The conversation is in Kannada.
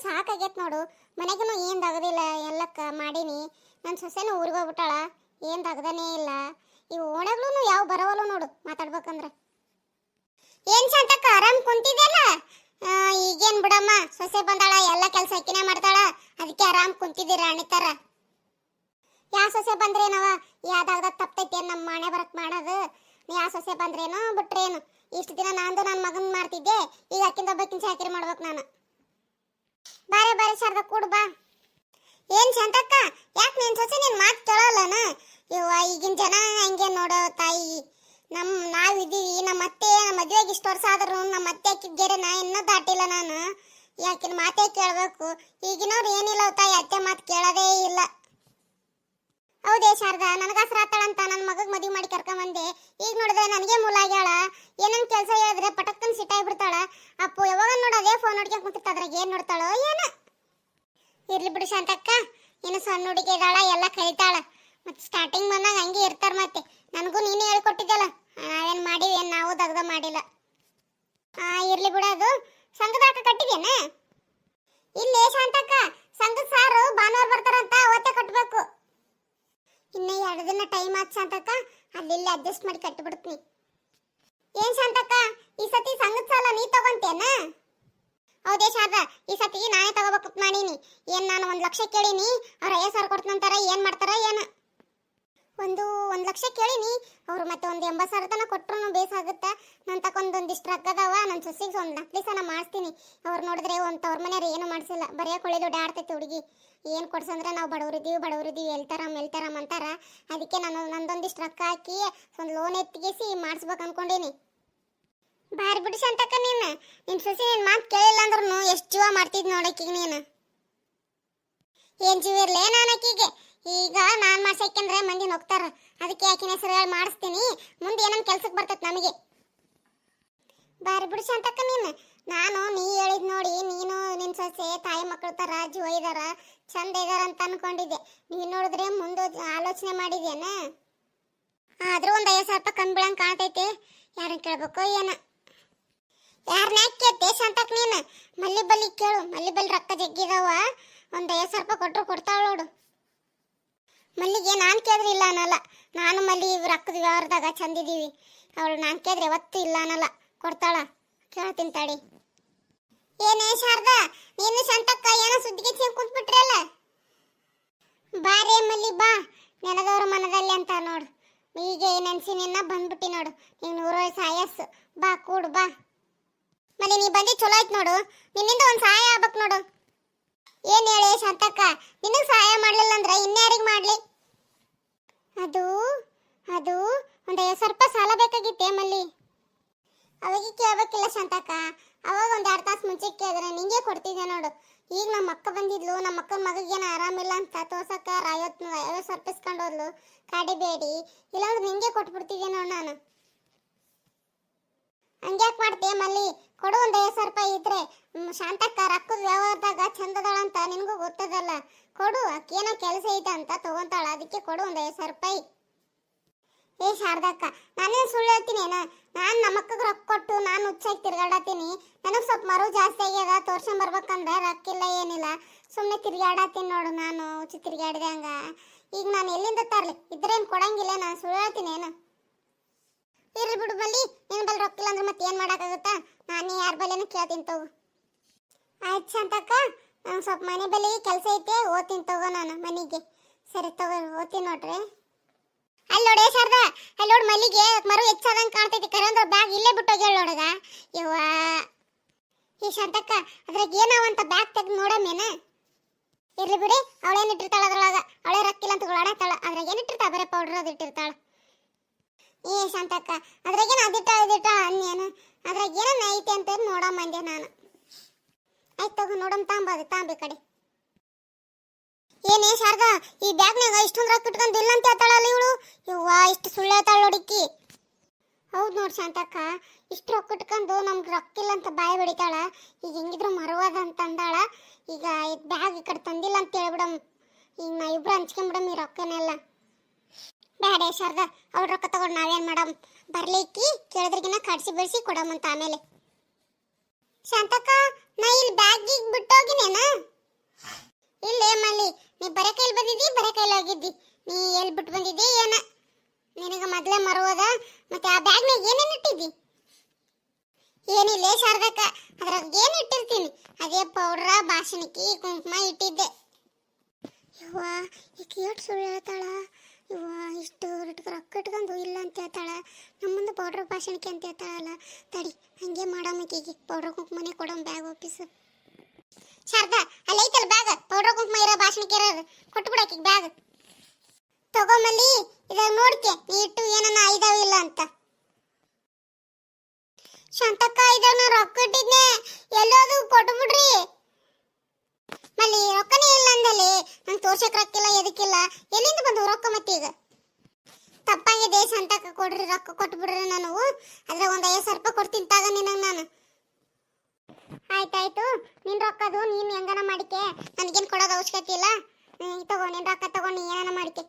ಸಾಕಾಗೈತೆ ನೋಡು. ಮನೆಗೂ ಏನು ತಗದಿಲ್ಲ, ಎಲ್ಲಕ್ಕ ಮಾಡೀನಿ. ನನ್ನ ಸೊಸೆನೂ ಊರಿಗೆ ಹೋಗ್ಬಿಟ್ಟಾಳ, ಏನು ತಗದನೇ ಇಲ್ಲ. ಇವು ಓಣೆಗಳು ಯಾವ ಬರವಲ್ಲ ನೋಡು ಮಾತಾಡ್ಬೇಕಂದ್ರೆ. ಏನು ಶಾಂತಕ್ಕ ಆರಾಮ್ ಕುಂತಿದ್ದಲ್ಲ? ಈಗೇನು ಬಿಡಮ್ಮ, ಸೊಸೆ ಬಂದಾಳ, ಎಲ್ಲ ಕೆಲಸ ಅಕ್ಕಿನೇ ಮಾಡ್ತಾಳ, ಅದಕ್ಕೆ ಆರಾಮ್ ಕುಂತಿದ್ದೀರ ಅಣಿತಾರ. ಯಾವ ಸೊಸೆ ಬಂದ್ರೇನವ, ಯಾವ್ದಾಗ ತಪ್ಪೈತಿ ನಮ್ಮ ಮನೆ ಬರಕ್ ಮಾಡೋದು. ಯಾವ ಸೊಸೆ ಬಂದ್ರೇನೋ ಬಿಟ್ರೇನು. ಇಷ್ಟು ದಿನ ನಂದು ನನ್ನ ಮಗನ್ ಮಾಡ್ತಿದ್ದೆ, ಈಗ ಅಕ್ಕಿಂದ ಒಬ್ಬಕ್ಕಿಂತ ಚಾಕರಿ ಮಾಡ್ಬೇಕು ನಾನು. ಬಾರೆ ಬಾರೆ ಶಾರದಾ ಕೂಡು ಬಾ. ಏನ್ ಶಾಂತಕ್ಕ, ಯಾಕೆ ನಿನ್ ಸೊಸೆ ನಿನ್ ಮಾತು ಕೇಳೋಲ್ಲನ? ಇವ ಈಗಿನ ಜನ ಹಂಗೆ ನೋಡೋ ತಾಯಿ. ನಾವಿದ್ದೀವಿ, ನಮ್ಮ ಅತ್ತೆ ಮದುವೆಗೆ ಇಷ್ಟು ವರ್ಷ ಆದ್ರೂ ನಮ್ಮ ಅತ್ತೆ ಹಾಕಿದ್ಗೆರೆ ನಾ ಇನ್ನೂ ದಾಟಿಲ್ಲ ನಾನು. ಯಾಕಿನ ಮಾತೇ ಕೇಳಬೇಕು. ಈಗಿನವ್ರು ಏನಿಲ್ಲ ತಾಯಿ, ಅತ್ತೆ ಮಾತು ಕೇಳೋದೇ ಇಲ್ಲ. ಹೌದೇ ಶಾರದಾ, ನನಗಾಸ್ರ ಆತಾಳಂತ ನನ್ನ ಮಗಗ್ ಮದುವೆ ಮಾಡಿ ಕರ್ಕೊಂಬಂದೆ. ಈಗ ನೋಡಿದ್ರೆ ನನಗೆ ಮೂಲ ಆಗ್ಯಾಳ. ಏನೇನು ಕೆಲಸ ಹೇಳಿದ್ರೆ ಪಟಕ್ಕನ್ ಸಿಟ್ಟಾಗಿ ಬಿಡ್ತಾಳ. ಅಪ್ಪು ಯಾವಾಗ ನೋಡೋದೇ ಫೋನ್ ನೋಡ್ಕೊಂಡು ಕುಂತಿರ್ತ, ಅದ್ರಾಗ ಏನು ನೋಡ್ತಾಳೋ ಏನ. ಇರ್ಲಿ ಬಿಡು ಶಾಂತಕ್ಕ, ಏನು ಸಣ್ಣ ಹುಡುಗಿ ಇದ್ದಾಳ, ಎಲ್ಲ ಕಲಿತಾಳ. ಮತ್ತೆ ಸ್ಟಾರ್ಟಿಂಗ್ ಬಂದಾಗ ಹಂಗೆ ಇರ್ತಾರ. ಮತ್ತೆ ನನಗೂ ನೀನೇ ಹೇಳ್ಕೊಟ್ಟಿದ್ದಲ್ಲ, ನಾವೇನು ಮಾಡಿವಿ, ಏನು ನಾವು ದಗ್ದ ಮಾಡಿಲ್ಲ. ಇರ್ಲಿ ಬಿಡು. ಅದು ಸಂಘದಾಕ ಕಟ್ಟಿದೇನ? ಇಲ್ಲೇ ಶಾಂತಕ್ಕ, ಸಂಘದ ಸಾರು ಭಾನುವಾರ ಬರ್ತಾರಂತ, ಅವತ್ತೇ ಕಟ್ಟಬೇಕು. ಇನ್ನ 2 ದಿನ ಟೈಮ್ ಆಯ್ತು ಶಾಂತಕ್ಕ, ಅಲ್ಲಿ ಅಡ್ಜಸ್ಟ್ ಮಾಡಿ ಕಟ್ಟಿಬಿಡ್ತೀನಿ. ಏನ್ ಶಾಂತಕ್ಕ, ಈ ಸತಿ ಸಂಘದ ಸಾಲ ನೀ ತಗೊಂತೇನ? ಹೌದೇ ಶಾರದಾ, ಈ ಸತಿ ನಾನೇ ತಗೋಬೇಕು ಮಾಡೀನಿ. ಏನ್ ನಾನು 1 ಲಕ್ಷ ಕೇಳೀನಿ, ಅವ್ರ 50,000 ಕೊಡ್ತಂತಾರ, ಏನ್ ಮಾಡ್ತಾರ ಏನ. 1 ಲಕ್ಷ ಕೇಳೀನಿ, ಅವ್ರು ಮತ್ತೆ 80,000 ತನಕ ಕೊಟ್ರು ಬೇಸಾಗುತ್ತೆ. ನನ್ನ ತಕೊಂದೊಂದಿಷ್ಟು ರೊಕ್ಕದವ, ನನ್ನ ಸೊಸಿಗೆ ಒಂದು ನಕಲಿ ಸಲ ಮಾಡಿಸ್ತೀನಿ. ಅವ್ರು ನೋಡಿದ್ರೆ ತವ್ರ ಮನೆಯವ್ರು ಏನು ಮಾಡಿಸಿಲ್ಲ, ಬರೀ ಕೊಳ್ಳಿ ದುಡ್ಡು ಆಡ್ತೈತಿ ಹುಡುಗಿ. ಏನು ಕೊಡ್ಸಂದ್ರೆ ನಾವು ಬಡವರಿದ್ದೀವಿ ಎಲ್ತಾರಮ್ಮ ಅಂತಾರ. ಅದಕ್ಕೆ ನಾನು ನಂದೊಂದಿಷ್ಟು ರೊಕ್ಕ ಹಾಕಿ ಒಂದು ಲೋನ್ ಎತ್ತಿಗಿಸಿ ಮಾಡಿಸ್ಬೇಕು ಅನ್ಕೊಂಡೀನಿ. ಬಾರಿ ಬಿಡು ಶಾಂತಕ್ಕ, ನಿನ್ನ ಸೊಸಿ ನಿನ್ನ ಮಾತು ಕೇಳಿಲ್ಲ ಅಂದ್ರೂ ಎಷ್ಟು ಜೀವ ಮಾಡ್ತಿದ್ ನೋಡಕ್ಕೀಗ ನೀನು. ಏನು ಜೀವ ಇರಲೇ ನಾನು ಆಕಿಗೆ. ಈಗ ನಾನು ಮಾಡ್ಸಕ್ಕೆಂದ್ರೆ ಮಂದಿ ಹೋಗ್ತಾರ, ಅದಕ್ಕೆ ಆಕಿನ ಹೆಸರು ಹೇಳಿ ಮಾಡಿಸ್ತೀನಿ. ಮುಂದೆ ಏನೊಂದು ಕೆಲ್ಸಕ್ಕೆ ಬರ್ತೈತೆ ನಮಗೆ. ಬಾರಿ ಬಿಡು ಶಾಂತಕ್ಕ, ನೀ ಹೇಳಿದ್ ನೋಡಿ ನೀನು ನಿನ್ನ ಸೊಸೆ ತಾಯಿ ಮಕ್ಕಳ ಥರ ಜೀವ ಇದಾರ, ಚಂದ ಇದಾರ ಅಂತ ಅನ್ಕೊಂಡಿದ್ದೆ. ನೀನು ನೋಡಿದ್ರೆ ಮುಂದೆ ಆಲೋಚನೆ ಮಾಡಿದ್ಯಾನ. ಆದ್ರೂ ಒಂದು 50,000 ರೂಪಾಯಿ ಕಮ್ಮಿ ಬೀಳಂಗೆ ಕಾಣ್ತೈತಿ. ಯಾರನ್ನ ಕೇಳ್ಬೇಕೋ ಏನ. ಯಾರನ್ನ ಕೇಳ್ತೆ ಶಾಂತಕ್ಕ ನೀನು? ಮಲ್ಲಿ ಕೇಳು, ಮಲ್ಲಿ ರೊಕ್ಕ ಜಗ್ಗಿದಾವ. ಒಂದು 50,000 ರೂಪಾಯಿ ಕೊಟ್ಟರು ಕೊಡ್ತಾಳ ನೋಡು. ಮಲ್ಲಿಗೆ ನಾನು ಕೇಳಿದ್ರೆ ಇಲ್ಲ ಅನ್ನಲ್ಲ. ನಾನು ಮಲ್ಲಿ ರೊಕ್ಕದ ವ್ಯವಹಾರದಾಗ ಚಂದಿದ್ದೀವಿ. ಅವಳು ನಾನು ಕೇಳಿದ್ರೆ ಯಾವತ್ತೂ ಇಲ್ಲ ಅನ್ನಲ್ಲ, ಕೊಡ್ತಾಳ. ಕೇಳ್ತೀನಿ ತಡಿ. ಏನೇ ಶಾರದಾ, ನೀನು ಶಾಂತಕ್ಕ ಏನೋ ಸುದ್ದಿಗೆ ಕುಂತ್ಬಿಟ್ರಲ್ಲ. ಬಾರೇ ಮಲ್ಲಿ ಬಾ, ನೆನದವ್ರ ಮನದಲ್ಲಿ ಅಂತ ನೋಡು. ಈಗ ನೆನ್ಸಿ ನಿನ್ನ ಬಂದ್ಬಿಟ್ಟಿ ನೋಡು. ಈಗ 100 ವಯಸ್ಸು ಆಯಸ್ಸು. ಬಾ ಕೂಡು ಬಾ. ಮಲ್ಲಿ ನೀ ಬಂದಿ ಚಲೋ ಆಯ್ತು ನೋಡು, ನಿನ್ನಿಂದ ಒಂದು ಸಹಾಯ ಆಗ್ಬೇಕು ನೋಡು. ಏನು ಹೇಳಿ ಶಾಂತಕ್ಕ, ನಿನಗೆ ಸಹಾಯ ಮಾಡಲಿಲ್ಲ ಅಂದ್ರೆ ಇನ್ಯಾರಿಗೆ ಮಾಡಲಿ? ಅದು ಒಂದು 50,000 ರೂಪಾಯಿ ಸಾಲ ಬೇಕಾಗಿತ್ತೆ ಮಲ್ಲಿ. ಅವಾಗ ಕೇಳಬೇಕಿಲ್ಲ ಶಾಂತಕ್ಕ, ಅವಾಗ ಒಂದು 2 ತಾಸು ಮುಂಚೆ ಕೇಳಿದ್ರೆ ನಿಂಗೆ ಕೊಡ್ತಿದ್ದೆ ನೋಡು. ಈಗ ನಮ್ಮ ಅಕ್ಕ ಬಂದಿದ್ಲು, ನಮ್ಮ ಅಕ್ಕನ ಮಗಗೇನು ಆರಾಮಿಲ್ಲ ಅಂತ ತೋರ್ಸಕ್ಕ 50,000 ರೂಪಾಯಿ ಇಸ್ಕೊಂಡೋದ್ಲು. ಕಾಡಿಬೇಡಿ, ಇಲ್ಲಾಂದ್ರೆ ನಿಂಗೆ ಕೊಟ್ಬಿಡ್ತಿದ್ದೆ ನೋಡು ನಾನು. ಹಂಗ್ಯಾಕೆ ಮಾಡ್ತೀಯ ಮಲ್ಲಿ? ಕೊಡು, ಒಂದು 50,000 ರೂಪಾಯಿ ಇದ್ರೆ. ಶಾಂತಕ್ಕ ರೊಕ್ಕದ ವ್ಯವಹಾರದಾಗ ಚಂದದಾಳಂತ ನಿನಗೂ ಗೊತ್ತದಲ್ಲ. ಕೊಡು, ಅಕ್ಕೇನೋ ಕೆಲಸ ಐತೆ ಅಂತ ತಗೊಂತಾಳ, ಅದಕ್ಕೆ ಕೊಡು ಒಂದು 50,000 ರೂಪಾಯಿ. ಏ ಶಾರದಕ್ಕ, ನಾನೇನು ಸುಳ್ಳು ಹೇಳ್ತೀನೇನ? ನಾನು ನಮ್ಮ ಅಕ್ಕಗೆ ರೊಕ್ಕ ಕೊಟ್ಟು ನಾನು ಹುಚ್ಚಾಗಿ ತಿರ್ಗಾಡತ್ತೀನಿ. ನನಗೆ ಸ್ವಲ್ಪ ಮರು ಜಾಸ್ತಿ ಆಗ್ಯದ, ತೋರ್ಸ್ಕೊಂಬರ್ಬೇಕಂದ್ರೆ ರೊಕ್ಕಿಲ್ಲ ಏನಿಲ್ಲ, ಸುಮ್ಮನೆ ತಿರ್ಗಾಡತ್ತೀನಿ ನೋಡು. ನಾನು ಹುಚ್ಚು ತಿರ್ಗಾಡಿದೆ ಹಂಗ. ಈಗ ನಾನು ಎಲ್ಲಿಂದ ತರಲಿ? ಇದ್ರೇನು ಕೊಡಂಗಿಲ್ಲ, ನಾನು ಸುಳ್ಳು ಹೇಳ್ತೀನೇನು? ಇರ್ಲಿ ಬಿಡು ಮಲ್ಲಿ, ನಿನ್ನ ಬಲ್ಲಿ ರೊಕ್ಕಿಲ್ಲ ಅಂದ್ರೆ ಮತ್ತೆ ಏನು ಮಾಡೋಕ್ಕಾಗುತ್ತಾ? ನಾನು ಯಾರ ಬಲ್ಲೇನು ಕೇಳ್ತೀನಿ ತಗೋ. ಆಯ್ತು ಶಾಂತಕ್ಕ, ನಂಗೆ ಸ್ವಲ್ಪ ಮನೆ ಬಲ್ಲಿ ಕೆಲಸ ಐತೆ, ಓದ್ತೀನಿ ತಗೋ ನಾನು ಮನೆಗೆ. ಸರಿ ತಗೋ, ಓದ್ತೀನಿ ನೋಡ್ರಿ. ಅಲ್ಲಿ ನೋಡಿ ಶಾರದಾ, ಅಲ್ಲಿ ನೋಡಿ ಮಲ್ಲಿಗೆ ಮರು ಹೆಚ್ಚಾದಂಗೆ ಕಾಣ್ತೈತಿ. ಕರೆಂದ್ರ ಬ್ಯಾಗ್ ಇಲ್ಲೇ ಬಿಟ್ಟು ಹೋಗ್ಯಾಳ ನೋಡಗ. ಇವ ಈ ಶಾಂತಕ್ಕ, ಅದ್ರಾಗ ಏನವಂತ ಬ್ಯಾಗ್ ತೆಗೆದು ನೋಡಮ್ಮೇನ? ಇರ್ಲಿ ಬಿಡಿ, ಅವಳೇನು ಇಟ್ಟಿರ್ತಾಳ ಅದ್ರೊಳಗ. ಅವಳೇ ರೊಕ್ಕಿಲ್ಲ ಅಂತ ಓಡಾಡ್ತಾಳ, ಅದ್ರಾಗ ಏನು ಇಟ್ಟಿರ್ತಾಳ? ಬರೀ ಪೌಡ್ರ್ ಅದು ಇಟ್ಟಿರ್ತಾಳ. ಏ ಶಾಂತಕ್ಕ, ಅದ್ರಾಗೇನು ಅದಿಟ್ಟ ಅನ್ನೇನು? ಅದ್ರಾಗ ಏನನ್ನ ಐತೆ ಅಂತ ನೋಡಮ್ಮ ಅಂದೆ ನಾನು. ಆಯ್ತು ತಗೋ, ನೋಡಮ್ ತಾಂಬಿ ಕಡೆ. ಏನೇ ಶಾರದಾ, ಈ ಬ್ಯಾಗ್ನಾಗ ಇಷ್ಟೊಂದು ರೊಕ್ಕ ಇಟ್ಕೊಂಡು ಇಲ್ಲ ಅಂತ ಹೇಳ್ತಾಳಲ್ಲ ಇವಳು. ಇವ್ವ, ಇಷ್ಟು ಸುಳ್ಳು ಹೇಳ್ತಾಳ ನೋಡಿಕ್ಕಿ. ಹೌದು ನೋಡಿ ಶಾಂತಕ್ಕ, ಇಷ್ಟು ರೊಕ್ಕ ಇಟ್ಕೊಂಡು ನಮ್ಗೆ ರೊಕ್ಕಿಲ್ಲ ಅಂತ ಬಾಯಿ ಬಿಡಿತಾಳ. ಈಗ ಹೆಂಗಿದ್ರು ಮರುವಾದ ಅಂತ ಅಂದಾಳ. ಈಗ ಬ್ಯಾಗ್ ಈ ಕಡೆ ತಂದಿಲ್ಲ ಅಂತ ಹೇಳ್ಬಿಡಮ್. ಈಗ ನಾ ಇಬ್ರು ಹಂಚ್ಕೊಂಬಿಡಮ್ ಈ ರೊಕ್ಕನೆಲ್ಲ. ಬೇಡ ಶಾರದಾ, ಅವ್ರ ರೊಕ್ಕ ತಗೊಂಡು ನಾವೇನು ಮಾಡಮ್? ಬರ್ಲಿಕ್ಕಿ ಕೇಳಿದ್ರಿಗಿನ ಕಡ್ಸಿ ಬಿಡಿಸಿ ಕೊಡಮಂತ ಆಮೇಲೆ. ಶಾಂತಕ್ಕ, ನಾ ಇಲ್ಲಿ ಬ್ಯಾಗಿಗೆ ಬಿಟ್ಟೋಗಿನೇನಾ? ಇದೇ ಪೌಡ್ರ ಬಾಸಣಿಗೆ ಕುಂಕುಮ ಇಟ್ಟಿದ್ದೆ. ಯವ್ವ ಈಕೆ ಎಷ್ಟು ಸುಳ್ಳು ಹೇಳ್ತಾಳ. ಯವ್ವ ಇಷ್ಟು ರೊಕ್ಕ ಇಟ್ಕೊಂಡು ಇಲ್ಲ ಅಂತ ಹೇಳ್ತಾಳ. ನಮ್ಮ ಮುಂದೆ ಪೌಡ್ರ್ ಬಾಸಣಿಗೆ ಅಂತ ಹೇಳ್ತಾಳಲ್ಲ. ತಡಿ ಹಂಗೆ ಮಾಡಮ್ಮಕ್ಕೀಗೆ ಪೌಡ್ರ್ ಕುಂಕುಮನೆ ಕೊಡೋಣ ಬ್ಯಾಗ್ ವಾಪಸ್. ಶಾರದಾ ಅಲ್ಲಿ ಐತಲ್ಲ ಬ್ಯಾಗ್ ಪೌಡ್ರ್ ಕುಂಕುಮ ಇರೋ ಬಾಸಣಿಗೆ ಇರೋದು ಕೊಟ್ಟು ಬಿಡಾಕಿ ಬ್ಯಾಗ್ ತಗೊಂಬಲ್ಲಿ. ಇದಾಗ ನೋಡ್ಕೆ ನೀ ಇಟ್ಟು ಏನನ್ನ ಇದಾವ ಇಲ್ಲ ಅಂತ. ಶಾಂತಕ್ಕ ಇದಾಗ ನಾ ರೊಕ್ಕ ಇಟ್ಟಿದ್ನೆ ಎಲ್ಲೋದು ಕೊಟ್ಟು ಬಿಡ್ರಿ. ಮಲ್ಲಿ ರೊಕ್ಕನೇ ಇಲ್ಲ ಅಂದಲ್ಲಿ ನಂಗೆ ತೋರ್ಸಕ್ ರೊಕ್ಕಿಲ್ಲ ಎದಕ್ಕಿಲ್ಲ ಎಲ್ಲಿಂದ ಬಂದು ರೊಕ್ಕ ಮತ್ತೀಗ ತಪ್ಪಾಗಿದೆ. ಶಾಂತಕ್ಕ ಕೊಡ್ರಿ ರೊಕ್ಕ ಕೊಟ್ಟು ಬಿಡ್ರಿ. ನಾನು ಅದ್ರ ಒಂದು 50,000 ರೂಪಾಯಿ ಕೊಡ್ತೀನಿ ತಗ ನಿನಗೆ ನಾನು. ಆಯ್ತಾಯ್ತು ನಿನ್ ರೊಕ್ಕದು ನೀನು ಹೆಂಗನ ಮಾಡಿಕೆ ನನಗೇನು ಕೊಡೋದು ಅವಶ್ಯಕತೆ ಇಲ್ಲ. ತಗೋ ನಿನ್ ರೊಕ್ಕ ತಗೊಂಡು ನೀ ಏನಾನ ಮಾಡಿಕೆ.